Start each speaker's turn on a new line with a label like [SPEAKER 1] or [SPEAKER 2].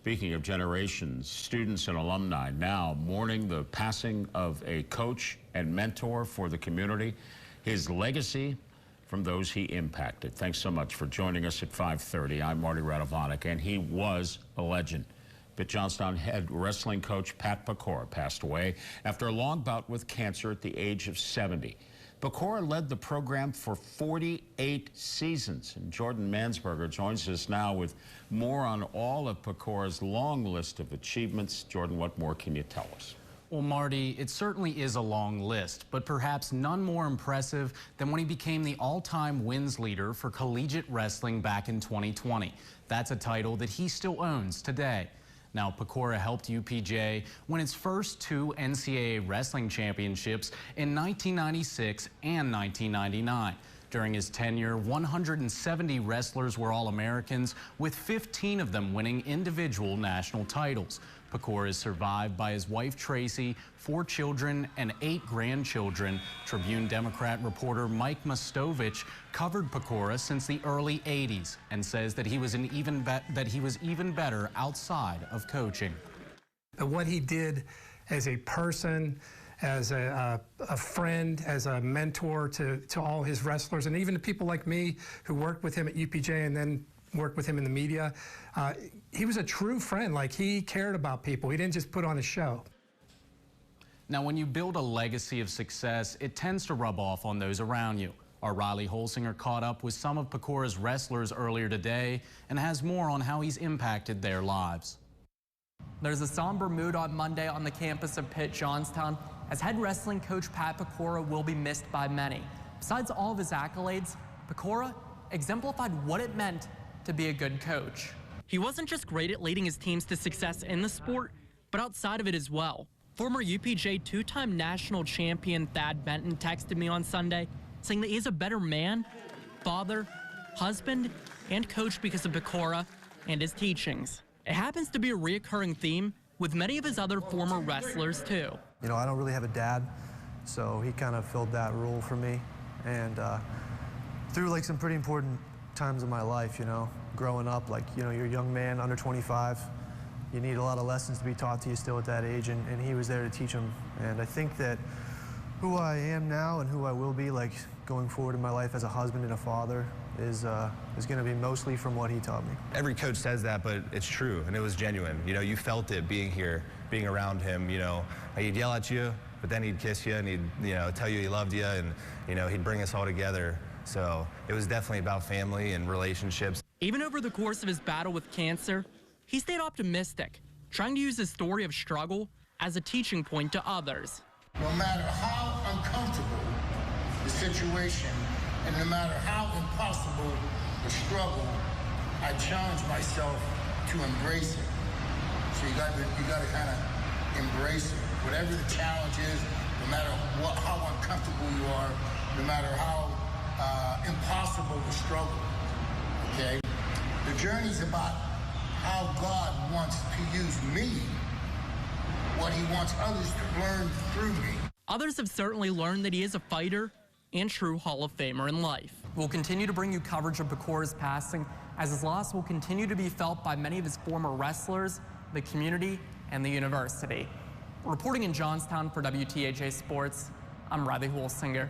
[SPEAKER 1] Speaking of generations, students and alumni now mourning the passing of a coach and mentor for the community, his legacy from those he impacted. Thanks so much for joining us at 5:30. I'm Marty Radovanek, and he was a legend. Pitt-Johnstown head wrestling coach Pat Pecora passed away after a long bout with cancer at the age of 70. Pecora led the program for 48 seasons, and Jordan Mansberger joins us now with more on all of Pecora's long list of achievements. Jordan, what more can you tell us?
[SPEAKER 2] Well, Marty, it certainly is a long list, but perhaps none more impressive than when he became the all-time wins leader for collegiate wrestling back in 2020. That's a title that he still owns today. Now, Pecora helped UPJ win its first two NCAA wrestling championships in 1996 and 1999. During his tenure, 170 wrestlers were All-Americans, with 15 of them winning individual national titles. Pecora is survived by his wife, Tracy, 4 children, and 8 grandchildren. Tribune Democrat reporter Mike Mostovich covered Pecora since the early 80s and says that he was even better outside of coaching.
[SPEAKER 3] What he did as a person, as a friend, as a mentor to all his wrestlers, and even to people like me who worked with him at UPJ and then worked with him in the media. He was a true friend. Like, he cared about people. He didn't just put on a show.
[SPEAKER 2] Now, when you build a legacy of success, it tends to rub off on those around you. Our Riley Holsinger caught up with some of Pecora's wrestlers earlier today and has more on how he's impacted their lives.
[SPEAKER 4] There's a somber mood on Monday on the campus of Pitt-Johnstown, as head wrestling coach Pat Pecora will be missed by many. Besides all of his accolades, Pecora exemplified what it meant to be a good coach. He wasn't just great at leading his teams to success in the sport, but outside of it as well. Former UPJ two-time national champion Thad Benton texted me on Sunday saying that he's a better man, father, husband, and coach because of Pecora and his teachings. It happens to be a reoccurring theme with many of his other former wrestlers too.
[SPEAKER 5] You know, I don't really have a dad, so he kind of filled that role for me. And through like some pretty important times in my life, you know, growing up, like, you know, you're a young man under 25, you need a lot of lessons to be taught to you still at that age, and he was there to teach them. And I think that who I am now and who I will be, like, going forward in my life as a husband and a father is going to be mostly from what he taught me.
[SPEAKER 6] Every coach says that, but it's true, and it was genuine. You know, you felt it being here, being around him. You know, he'd yell at you, but then he'd kiss you, and he'd, you know, tell you he loved you, and, you know, he'd bring us all together. So it was definitely about family and relationships.
[SPEAKER 4] Even over the course of his battle with cancer, he stayed optimistic, trying to use his story of struggle as a teaching point to others.
[SPEAKER 7] No matter how uncomfortable the situation, and no matter how impossible the struggle, I challenge myself to embrace it. So you got to kind of embrace it. Whatever the challenge is, no matter how uncomfortable you are, no matter how impossible the struggle, okay? The journey's about how God wants to use me, what he wants others to learn through me.
[SPEAKER 4] Others have certainly learned that he is a fighter and true Hall of Famer in life. We'll continue to bring you coverage of Pecora's passing, as his loss will continue to be felt by many of his former wrestlers, the community, and the university. Reporting in Johnstown for WTHA Sports, I'm Riley Holsinger.